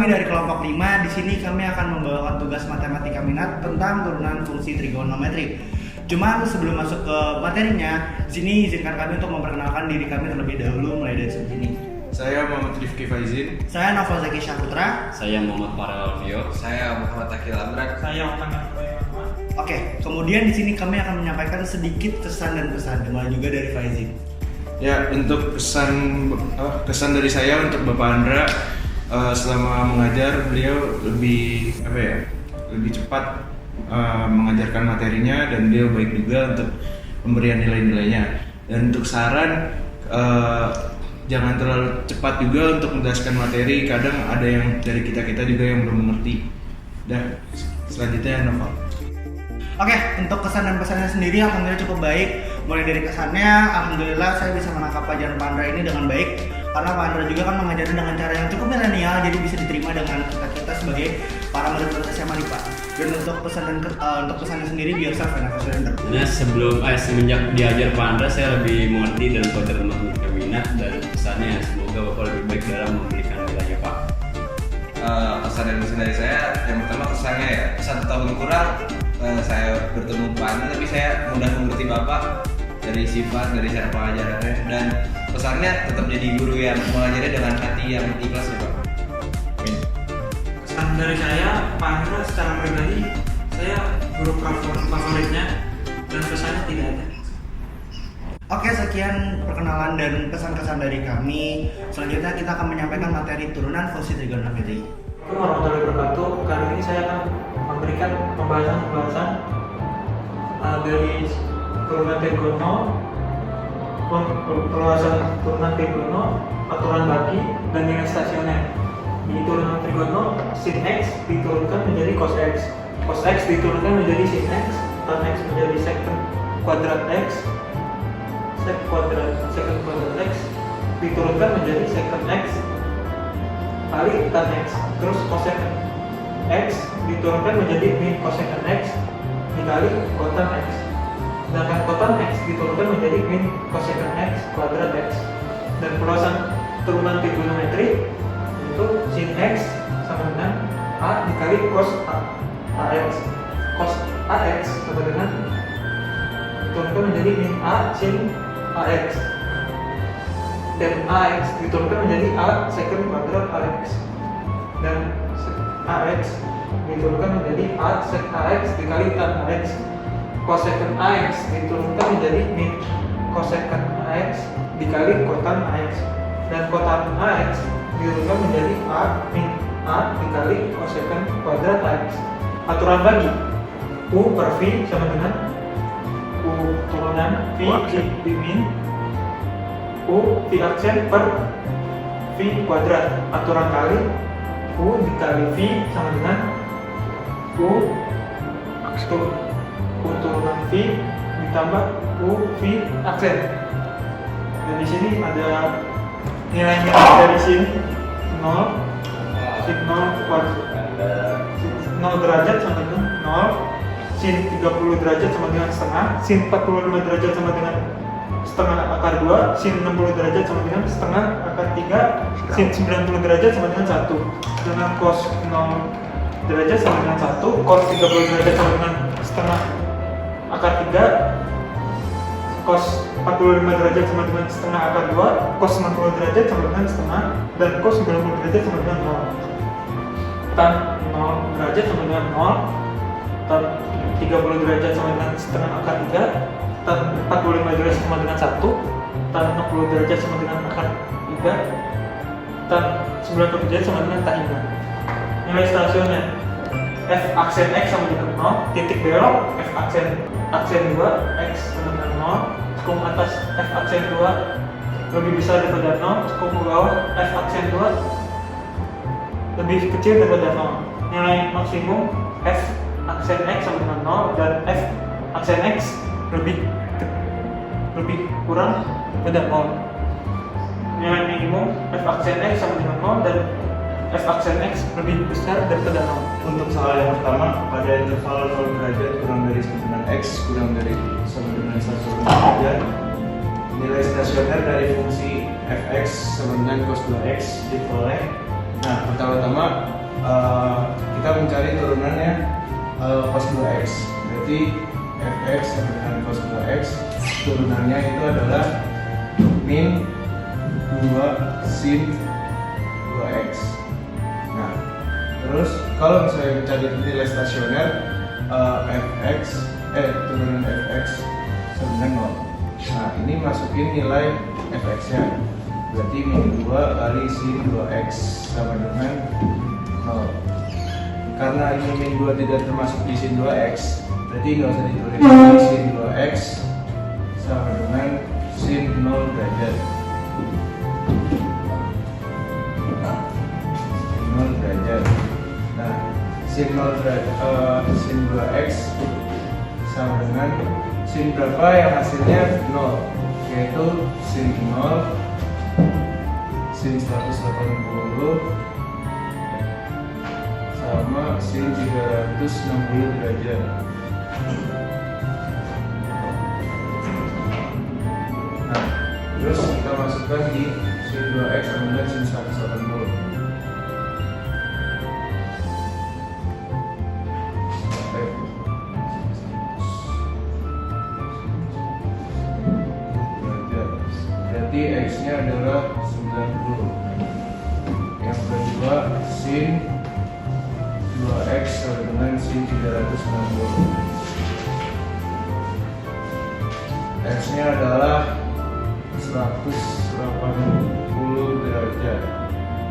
kami dari kelompok 5. Di sini kami akan membawakan tugas matematika minat tentang turunan fungsi trigonometri. Cuman sebelum masuk ke materinya, sini izinkan kami untuk memperkenalkan diri kami terlebih dahulu mulai dari sini. Saya Muhammad Rifki Faizin. Saya Novel Zaki Syaputra. Saya Muhammad Farel Alvio. Saya Muhammad Akil Amran. Saya Utang. Oke, kemudian di sini kami akan menyampaikan sedikit kesan dan pesan, dimulai juga dari Faizin. Ya, untuk kesan dari saya untuk Bapak Andra, selama mengajar beliau lebih cepat mengajarkan materinya, dan beliau baik juga untuk pemberian nilai-nilainya. Dan untuk saran, jangan terlalu cepat juga untuk menjelaskan materi. Kadang ada yang dari kita juga yang belum mengerti. Dan selanjutnya Novel. Oke, untuk kesan dan pesannya sendiri alhamdulillah cukup baik. Mulai dari kesannya, alhamdulillah saya bisa menangkap pelajaran Pak Andra ini dengan baik. Karena Pak Andra juga kan mengajarnya dengan cara yang cukup milenial, jadi bisa diterima dengan kita sebagai para murid-murid SMA nih Pak. Dan untuk pesannya sendiri biar saya Fernando. Nah, semenjak diajar Pak Andra, saya lebih mengerti dalam pelajaran matematika minat, dan pesannya semoga Bapak lebih baik dalam memberikan nilainya Pak. Pesan dan pesan dari saya, yang pertama kesannya ya, 1 tahun kurang saya bertemu Pak Andra, tapi saya mudah mengerti Bapak dari sifat, dari cara pengajarannya, dan pesannya tetap jadi guru yang mengajarnya dengan hati yang ikhlas ya Pak. Amin. Kesan dari saya, Pak Andra secara pribadi, saya guru favoritnya dan kesannya tidak ada. Oke, sekian perkenalan dan pesan-kesan dari kami. Selanjutnya kita akan menyampaikan materi turunan fungsi trigonometri. Assalamualaikum warahmatullahi wabarakatuh. Kali ini saya akan memberikan pembahasan dari turunan trigono, perluasan turunan trigono, aturan bagi, dan nilai stasioner. Di turunan trigono, sin x diturunkan menjadi cos x, cos x diturunkan menjadi sin x, tan x menjadi secant kuadrat x, secant kuadrat x diturunkan menjadi secant x kali tan x, terus cosecant x diturunkan menjadi min cosecant x dikali kotan x, sedangkan kotan x diturunkan menjadi min cosecant x kuadrat x. Dan perluasan turunan trigonometri itu sin x sama dengan a dikali cos ax, cos ax sama dengan diturunkan menjadi min a sin ax, dan ax diturunkan menjadi a secant kuadrat ax, dan ax diturunkan menjadi a sec ax dikali tan ax. Cosecant ax diturunkan menjadi min cosecant ax dikali kotan ax, dan kotan ax diturunkan menjadi a min a dikali cosecant kuadrat ax. Aturan bagi u per v sama dengan u turunan v di min u v aksen per v kuadrat. Aturan kali u dikali v sama dengan u turunan v ditambah u v aksen. Dan di sini ada nilai-nilai dari sin 0, sin 0 derajat sama dengan 0, sin 30 derajat sama dengan setengah, sin 45 derajat sama dengan setengah akar 2, sin 60 derajat sama dengan setengah akar 3, sin 90 derajat sama dengan 1. Dengan cos 0 derajat sama dengan 1, cos 30 derajat sama dengan setengah akar 3, cos 45 derajat sama dengan setengah akar 2, cos 90 derajat sama dengan setengah, dan cos 90 derajat sama dengan 0. Tan 0 derajat sama dengan 0, tan 30 derajat sama dengan setengah akar 3, tan 45 derajat sama dengan 1, tan 60 derajat sama dengan akar 3, tan 90 derajat sama dengan tan 5. Nilai stasioner f aksen x sama dengan 0, titik belok f aksen 2 x sama dengan 0, sekum atas f aksen 2 lebih besar daripada 0, sekum bawah f aksen 2 lebih kecil daripada 0. Nilai maksimum f aksen x sama dengan 0 dan f aksen x lebih kurang daripada 0. Nilai minimum f aksen x sama dengan 0 dan f aksen x lebih besar daripada 0. Untuk soal yang pertama, pada interval 0 derajat kurang dari 9 x kurang dari sama dengan 1 derajat, nilai stasioner dari fungsi fx sama dengan cos 2x diperoleh Nah, pertama-tama kita mencari turunannya cos 2x. Berarti fx sama dengan cos 2x, turunannya itu adalah min 2 sin 2x. Nah, terus kalau misalnya mencari nilai stasioner, turunan fx sama dengan 0. Nah, ini masukin nilai fx-nya. Berarti min 2 kali sin 2x sama dengan 0. Karena ini min 2 tidak termasuk di sin 2x, berarti nggak usah ditulis lagi. Sin 2x sama dengan sin 0 derajat. 0 derajat. Nah, sin 0 derajat, sin 2x sama dengan sin berapa yang hasilnya 0, yaitu sin 0 sin 180 sama sin 360 derajat. Nah, terus kita masukkan di sin 2x sama dengan sin 180. Berarti x-nya adalah 90. Yang kedua sin 2x sama dengan sin 360. X-nya adalah 180 derajat.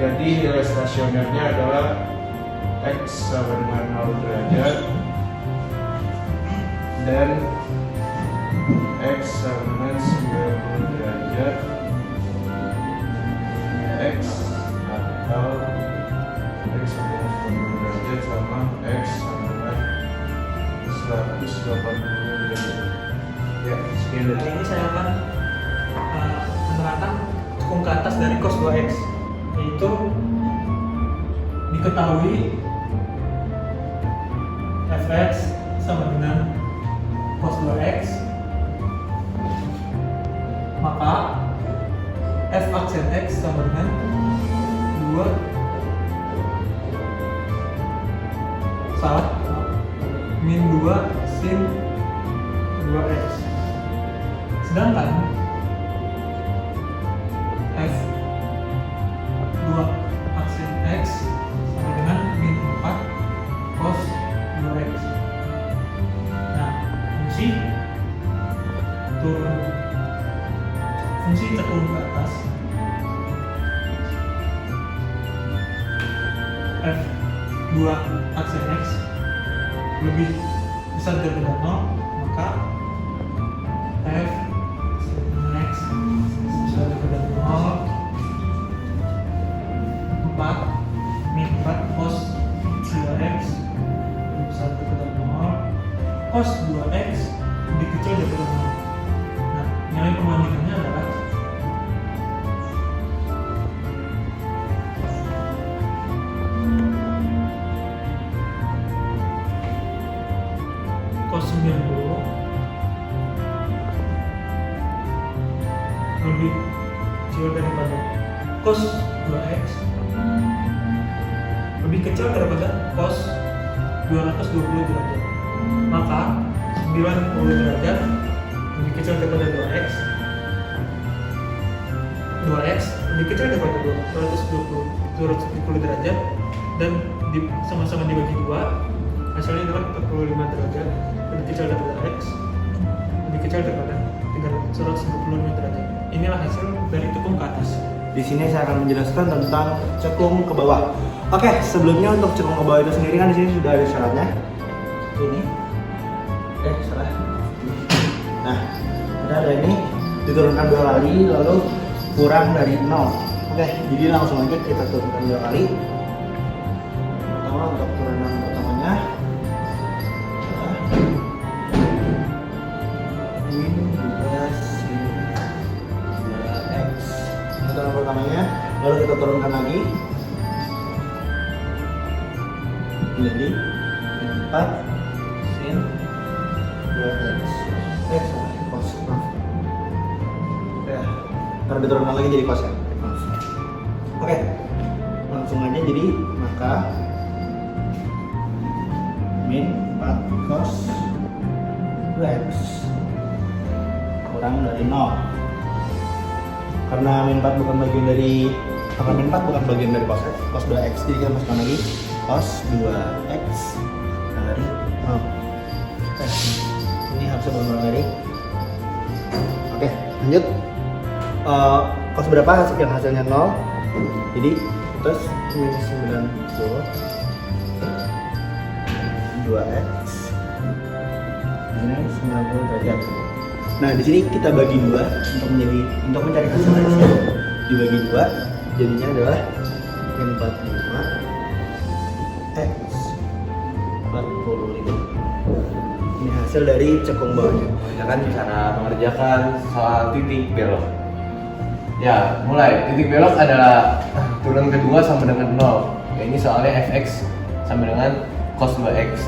Jadi nilai stasionernya adalah x sama dengan 0 derajat dan x sama dengan 90 derajat, x atau x sama dengan 90 derajat sama x sama dengan 180 derajat. Ya, sekian Nah, dari ini saya akan menerangkan cekung ke atas dari cos 2x, yaitu diketahui fx sama dengan cos 2x, maka f aksen x sama dengan 2 min 2 sin 2x. Sedangkan f 2 aksen x sama dengan min 4 cos 2x. Nah, fungsi cekung ke atas f 2 aksen x lebih besar daripada 0, maka f x besar daripada 0 4 min 4 cos 2x lebih besar daripada 0, cos 2x lebih kecil daripada 0. Nah, nilai perbandingannya adalah cos 90 lebih kecil daripada cos 2x lebih kecil daripada cos 220 derajat, maka 90 derajat lebih kecil daripada 2x lebih kecil daripada 220 derajat, dan sama-sama dibagi 2, hasilnya adalah 45 derajat lebih kecil daripada x lebih kecil daripada 195 derajat. Inilah hasil dari cekung ke atas. Di sini saya akan menjelaskan tentang cekung ke bawah. Oke, sebelumnya untuk cekung ke bawah itu sendiri kan di sini sudah ada syaratnya. Ini, salah. Nah, ada ini diturunkan 2 kali lalu kurang dari 0. Oke, jadi langsung aja kita turunkan 2 kali. Pertama untuk turunan pertamanya. Min 2 sin 2x. Turunan pertamanya, lalu kita turunkan lagi. Jadi 4 sin 2x. Cos. Ya, ntar diturunkan lagi jadi cos ya. Oke, langsung aja, jadi maka min 4 cos 2x kurang dari 0. Karena min 4 bukan bagian dari cos 2x, jadi kita masukkan lagi cos 2x dari 0. Ini harusnya berulang dari. Oke, lanjut. Cos berapa yang hasilnya 0? Jadi terus min 90 2x ini 90 derajat. Nah, di sini kita bagi dua untuk mencari hasil x-nya. Dibagi dua, jadinya adalah min 45 x 45. Ini hasil dari cekung bawahnya. Mengerjakan cara mengerjakan soal titik belok. Ya, mulai. Titik belok adalah turun kedua sama dengan 0. Ya, ini soalnya fx sama dengan cos 2x.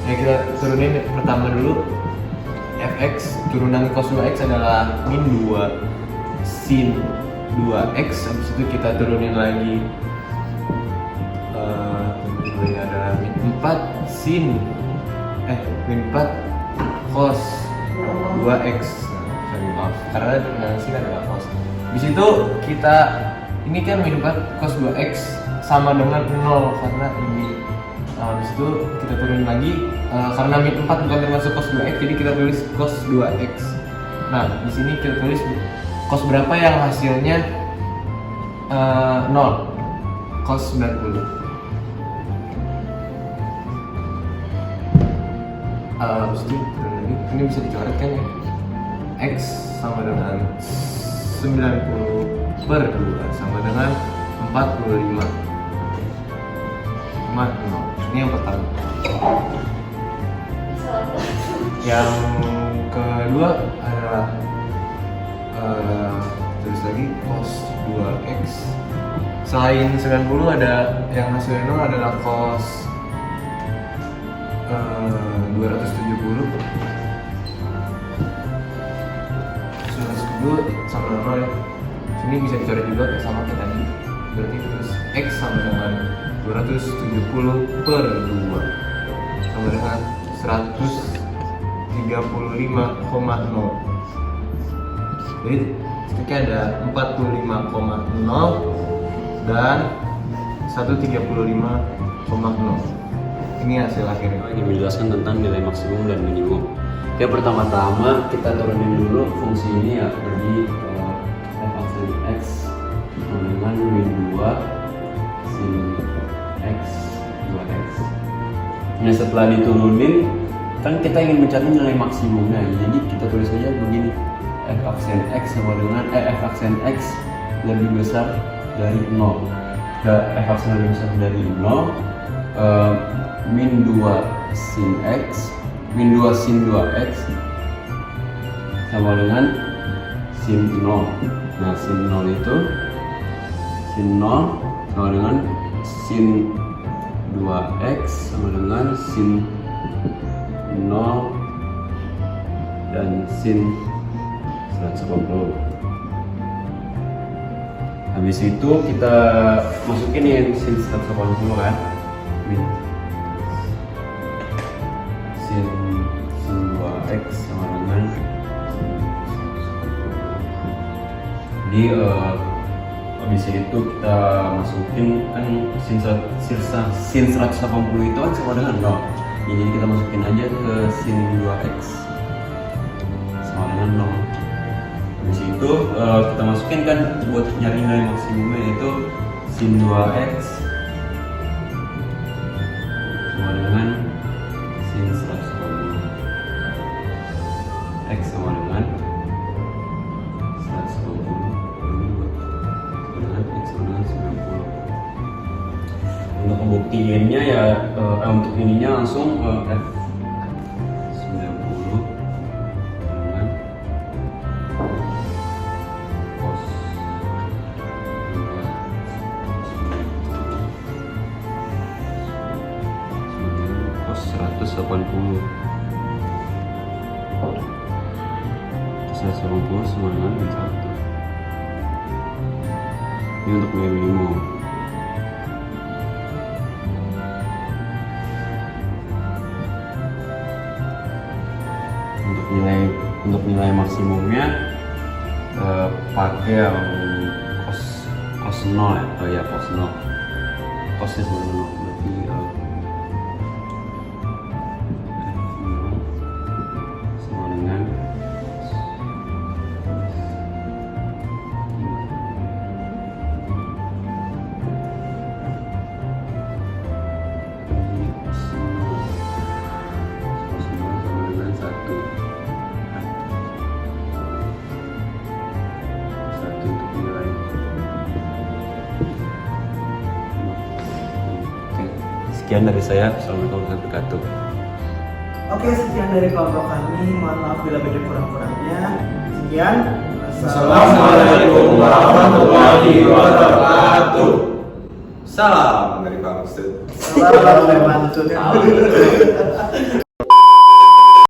Ya, kita turunin pertama dulu. Fx turunan cos 2x adalah min 2 sin 2x. Habis itu kita turunin lagi ini adalah min 4 sin min 4 cos 2x. Sorry, maaf, karena sin adalah cos. Di situ kita ini kan min 4 cos 2x sama dengan 0 karena ini. Habis itu kita turunin lagi karena min 4 bukan termasuk cos 2x, jadi kita tulis cos 2x. Nah, di sini kita tulis cos berapa yang hasilnya 0, cos 90. Habis itu ini bisa dicoret kan ya, x sama dengan 90 per 2 sama dengan 45 0. Ini yang pertama. Yang kedua adalah tulis lagi cos 2x. Selain 90 ada yang hasilnya 0 adalah cos 270. 270 sama dengan 0 ya. Sini bisa dicoret juga sama kayak tadi. Berarti terus x sama dengan 270 per 2 sama dengan 135,0. Jadi ketika ada 45,0 dan 135,0. Ini hasil akhirnya. Ini menjelaskan tentang nilai maksimum dan minimum. Oke, pertama-tama kita turunin dulu fungsi ini ya, bagi f x sama dengan min 2 sin x 2x. Nah, setelah diturunin kan kita ingin mencari nilai maksimumnya, jadi kita tulis saja begini, f aksen x sama dengan f aksen x lebih besar dari 0. F aksen lebih besar dari 0, min 2 sin x, min 2 sin 2x sama dengan sin 0. Nah, sin 0 itu sin 0 sama dengan sin 2x sama dengan sin 0 dan sin 180. Habis itu kita masukin yang sin 180 kan, sin 2x sama dengan jadi habis itu kita masukin kan sin 180 itu kan sama dengan 0. Jadi kita masukin aja ke sin 2x sama dengan 0. Habis itu kita masukin kan buat nyari nilai maksimumnya, yaitu sin 2x sama dengan sin 180. X sama dengan 180 dengan X sama dengan 90. Untuk membuktiinnya ya untuk ininya langsung F 90 dengan cos cos 180 sama dengan min 1. Ini untuk nilai minimum. nilai maksimumnya pakai yang cos 0 ya. Oh ya, cos 0. Cosnya sama 0 berarti sama dengan sekian dari saya. Assalamualaikum warahmatullahi wabarakatuh. Oke, sekian dari kelompok kami. Mohon maaf bila ada kurang-kurangnya. Sekian. Assalamualaikum warahmatullahi wabarakatuh. Salam dari Pak Ustadz. Salam dari Pak Ustadz.